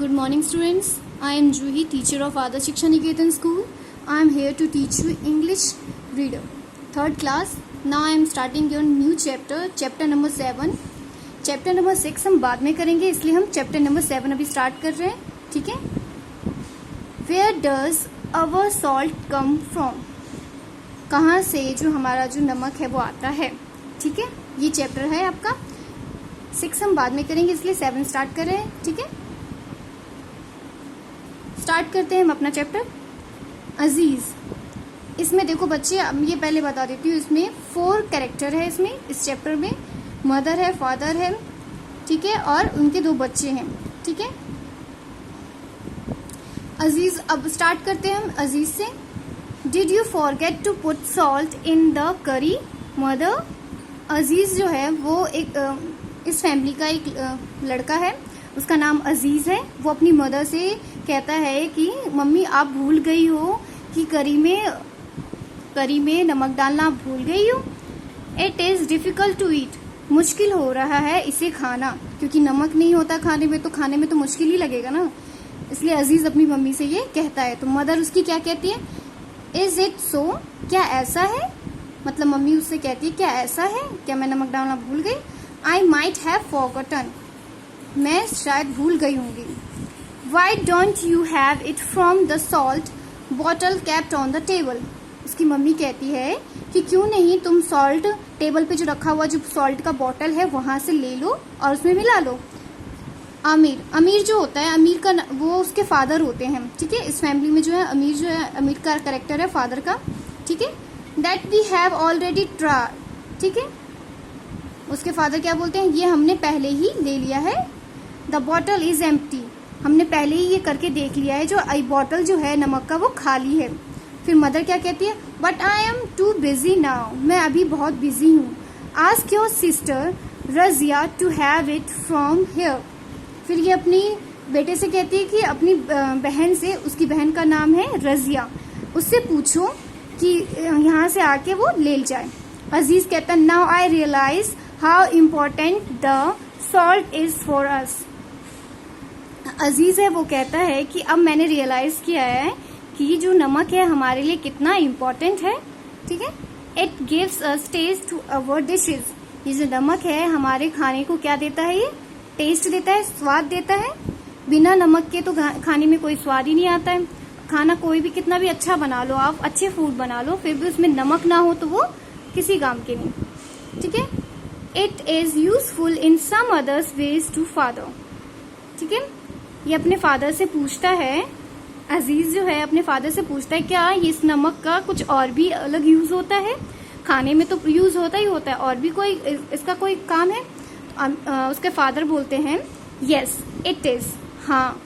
Good morning, students. I am Juhi, teacher of Adarsh Shiksha Niketan School. I am here to teach you English reader, 3rd class. Now I am starting your new chapter number 7. Chapter number 6 हम बाद में करेंगे, इसलिए हम chapter number 7 अभी start कर रहे हैं. ठीक है. Where does our salt come from? कहाँ से जो हमारा जो नमक है वो आता है. ठीक है, ये चैप्टर है आपका. 6 हम बाद में करेंगे, इसलिए 7 स्टार्ट कर रहे हैं. ठीक है, स्टार्ट करते हैं हम अपना चैप्टर. अजीज. इसमें देखो बच्चे, ये पहले बता देती हूँ, इसमें 4 कैरेक्टर है. इसमें इस चैप्टर में मदर है, फादर है, ठीक है, और उनके 2 बच्चे हैं. ठीक है. अजीज. अब स्टार्ट करते हैं हम अजीज से. Did you forget to put salt in the curry mother? Aziz जो है वो एक इस फैमिली का एक लड़का है, उसका नाम अजीज है. वो अपनी मदर से कहता है कि मम्मी आप भूल गई हो कि करी में नमक डालना आप भूल गई हो. It is difficult to eat. मुश्किल हो रहा है इसे खाना, क्योंकि नमक नहीं होता खाने में, तो खाने में तो मुश्किल ही लगेगा ना. इसलिए अजीज अपनी मम्मी से ये कहता है. तो मदर उसकी क्या कहती है? Is it so? क्या ऐसा है? मतलब मम्मी उससे कहती है क्या ऐसा है, क्या मैं नमक डालना भूल गई? I might have forgotten. मैं शायद भूल गई होंगी. Why don't you have it from the salt bottle kept on the table? उसकी मम्मी कहती है कि क्यों नहीं तुम सॉल्ट टेबल पे जो रखा हुआ जो सॉल्ट का बॉटल है वहां से ले लो और उसमें मिला लो. अमीर जो होता है, अमीर का वो उसके फादर होते हैं. ठीक है, इस फैमिली में जो है अमीर का कैरेक्टर है फादर का. ठीक है. That we have already try. ठीक है, उसके फादर क्या बोलते हैं? ये हमने पहले ही ले लिया है. The bottle is empty. हमने पहले ही ये करके देख लिया है, जो बॉटल जो है नमक का वो खाली है. फिर मदर क्या कहती है? But I am too busy now. मैं अभी बहुत बिजी हूँ. Ask your sister Razia to have it from here. फिर ये अपनी बेटे से कहती है कि अपनी बहन से, उसकी बहन का नाम है रजिया, उससे पूछो कि यहाँ से आके वो ले जाए. अजीज कहता है now I realise how important the salt is for us. Aziz है वो कहता है कि अब मैंने रियलाइज किया है कि जो नमक है हमारे लिए कितना इम्पोर्टेंट है. ठीक है. It gives us taste to our dishes. ये जो नमक है हमारे खाने को क्या देता है? ये टेस्ट देता है, स्वाद देता है. बिना नमक के तो खाने में कोई स्वाद ही नहीं आता है. खाना कोई भी कितना भी अच्छा बना लो, आप अच्छे फूड बना लो, फिर भी उसमें नमक ना हो तो वो किसी काम के नहीं. ठीक है. It is useful in some others ways to father. ठीक है. ये अपने फादर से पूछता है, अजीज जो है अपने फादर से पूछता है क्या इस नमक का कुछ और भी अलग यूज होता है? खाने में तो यूज होता ही होता है, और भी कोई इसका कोई काम है? उसके फादर बोलते हैं यस इट इज. हाँ.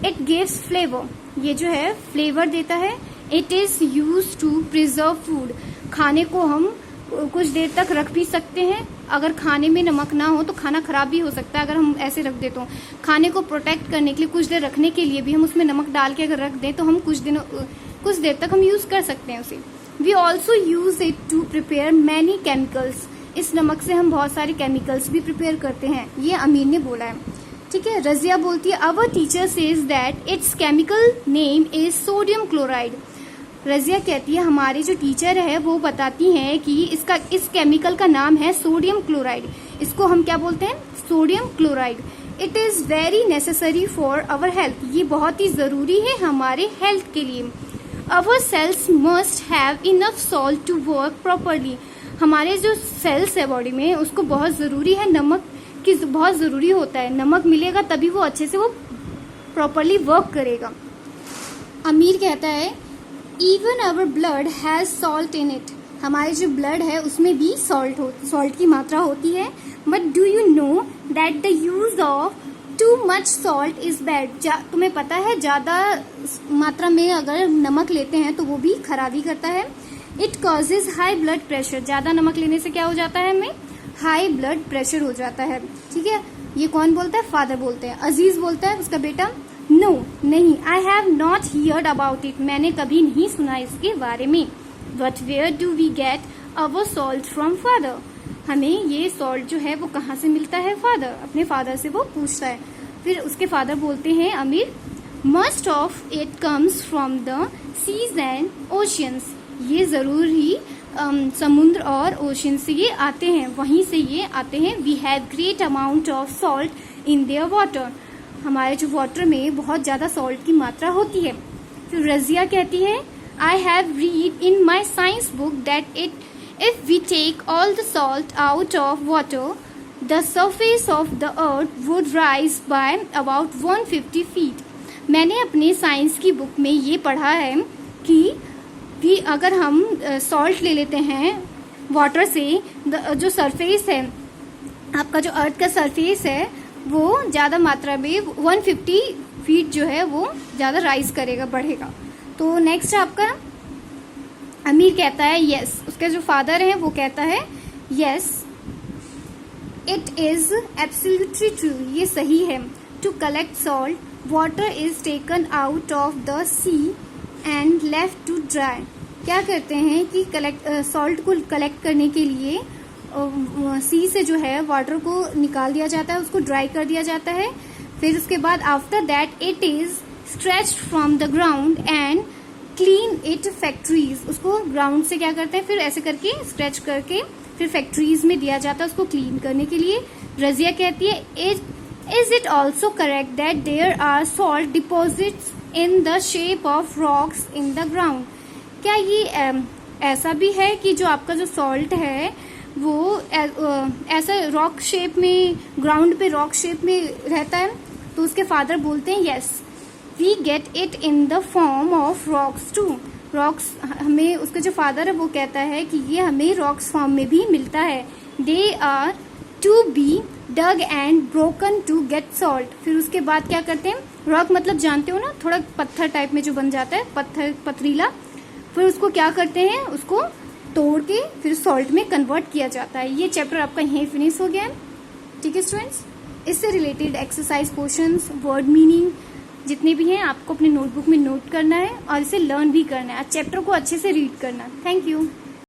It gives flavour. ये जो है फ्लेवर देता है. It is use to preserve food. खाने को हम कुछ देर तक रख भी सकते हैं. अगर खाने में नमक ना हो तो खाना खराब भी हो सकता है अगर हम ऐसे रख दे. तो खाने को प्रोटेक्ट करने के लिए, कुछ देर रखने के लिए भी हम उसमें नमक डाल के अगर रख दें तो हम कुछ देर तक हम यूज कर सकते हैं उसे. We also use it to prepare many chemicals. इस नमक से हम बहुत सारे केमिकल्स भी प्रिपेयर करते हैं. ये अमीर ने बोला है. ठीक है. रजिया बोलती है our teacher says that it's chemical name is sodium chloride. Razia कहती है हमारे जो टीचर है वो बताती हैं कि इस केमिकल का नाम है सोडियम क्लोराइड. इसको हम क्या बोलते हैं? Sodium chloride. It is very necessary for our health. ये बहुत ही जरूरी है हमारे हेल्थ के लिए. Our cells must have enough salt to work properly. हमारे जो सेल्स है बॉडी में उसको बहुत जरूरी है, नमक की बहुत जरूरी होता है. नमक मिलेगा तभी वो अच्छे से वो प्रॉपरली वर्क करेगा. अमीर कहता है even our blood has salt in it. हमारे जो ब्लड है उसमें भी सॉल्ट की मात्रा होती है. But do you know that the use of too much salt is bad. तुम्हें पता है ज्यादा मात्रा में अगर नमक लेते हैं तो वो भी खराबी करता है. It causes high blood pressure. ज्यादा नमक लेने से क्या हो जाता है? हमें हाई ब्लड प्रेशर हो जाता है. ठीक है. ये कौन बोलता है? फादर बोलते हैं. अजीज बोलता है उसका बेटा नो नहीं, I have not heard about it. मैंने कभी नहीं सुना इसके बारे में. But where do we get our salt from father. हमें ये सॉल्ट जो है वो कहाँ से मिलता है? फादर. अपने फादर से वो पूछता है. फिर उसके फादर बोलते हैं Amir, must of it comes from the seas and oceans, ये जरूर ही समुद्र और ओशन से ये आते हैं, वहीं से ये आते हैं। We have great amount of salt in their water, हमारे जो वाटर में बहुत ज्यादा सॉल्ट की मात्रा होती है। फिर रजिया कहती है, I have read in my science book that if we take all the salt out of water the surface of the earth would rise by about 150 feet. मैंने अपने साइंस की बुक में ये पढ़ा है कि अगर हम सॉल्ट ले लेते हैं वाटर से, जो सरफेस है आपका, जो अर्थ का सरफेस है वो ज्यादा मात्रा में 150 फीट जो है वो ज्यादा राइज करेगा, बढ़ेगा। तो नेक्स्ट आपका अमीर कहता है यस, उसका जो फादर है वो कहता है yes it is absolutely true, ये सही है। To collect salt water is taken out of the sea and left to dry. क्या करते हैं कि सॉल्ट को कलेक्ट करने के लिए सी से जो है वाटर को निकाल दिया जाता है, उसको ड्राई कर दिया जाता है। फिर उसके बाद after that it is stretched from the ground and clean it factories, उसको ग्राउंड से क्या करते हैं फिर ऐसे करके स्ट्रेच करके फिर फैक्ट्रीज में दिया जाता है उसको क्लीन करने के लिए। रजिया कहती है is it also correct that there are salt deposits in the shape of rocks in the ground, क्या ये ऐसा भी है कि जो आपका जो सॉल्ट है वो ऐसा रॉक शेप में, ग्राउंड पे रॉक शेप में रहता है? तो उसके फादर बोलते हैं yes we get it in the form of rocks too, rocks हमें, उसका जो फादर है वो कहता है कि ये हमें रॉक्स फॉर्म में भी मिलता है। They are to be dug and broken to get salt. फिर उसके बाद क्या करते हैं, रॉक मतलब जानते हो ना, थोड़ा पत्थर टाइप में जो बन जाता है, पत्थर पथरीला, फिर उसको क्या करते हैं, उसको तोड़ के फिर सॉल्ट में कन्वर्ट किया जाता है। ये चैप्टर आपका यहीं फिनिश हो गया है। ठीक है स्टूडेंट्स, इससे related exercise questions, word meaning जितने भी हैं आपको अपने नोटबुक में नोट करना है और इसे लर्न भी करना है। चैप्टर को अच्छे से रीड करना है। Thank you.